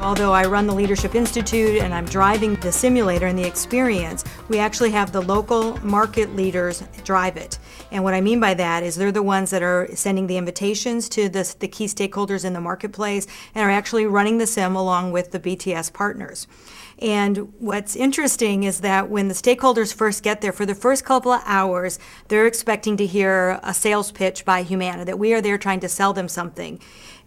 Although I run the Leadership Institute and I'm driving the simulator and the experience, we actually have the local market leaders drive it. And what I mean by that is they're the ones that are sending the invitations to the key stakeholders in the marketplace and are actually running the sim along with the BTS partners. And what's interesting is that when the stakeholders first get there, for the first couple of hours, they're expecting to hear a sales pitch by Humana, that we are there trying to sell them something.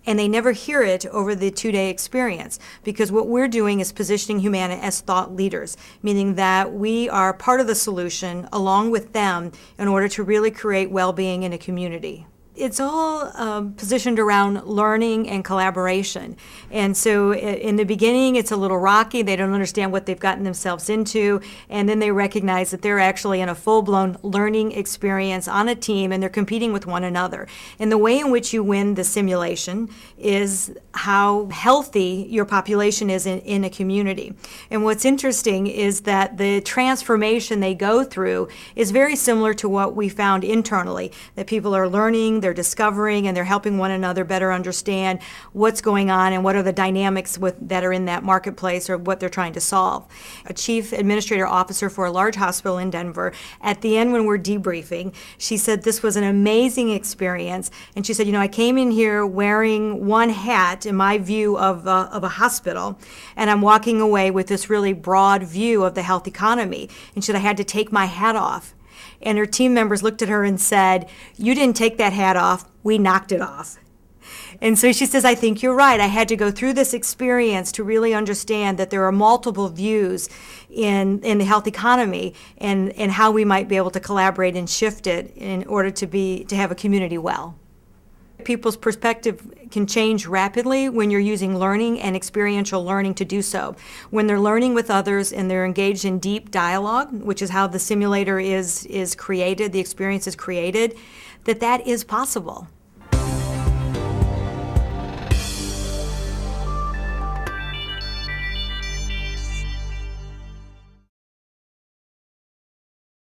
And they never hear it over the 2-day experience, because what we're doing is positioning Humana as thought leaders, meaning that we are part of the solution along with them in order to really create well-being in a community. It's all positioned around learning and collaboration. And so in the beginning, it's a little rocky. They don't understand what they've gotten themselves into. And then they recognize that they're actually in a full-blown learning experience on a team, and they're competing with one another. And the way in which you win the simulation is how healthy your population is in a community. And what's interesting is that the transformation they go through is very similar to what we found internally, that people are learning, they're discovering, and they're helping one another better understand what's going on and what are the dynamics that are in that marketplace or what they're trying to solve. A chief administrator officer for a large hospital in Denver, at the end when we're debriefing, she said this was an amazing experience. And she said, I came in here wearing one hat in my view of a hospital, and I'm walking away with this really broad view of the health economy. And she said, I had to take my hat off. And her team members looked at her and said, you didn't take that hat off, we knocked it off. And so she says, I think you're right. I had to go through this experience to really understand that there are multiple views in the health economy and how we might be able to collaborate and shift it in order to have a community well. People's perspective can change rapidly when you're using learning and experiential learning to do so. When they're learning with others and they're engaged in deep dialogue, which is how the simulator is created, the experience is created, that is possible.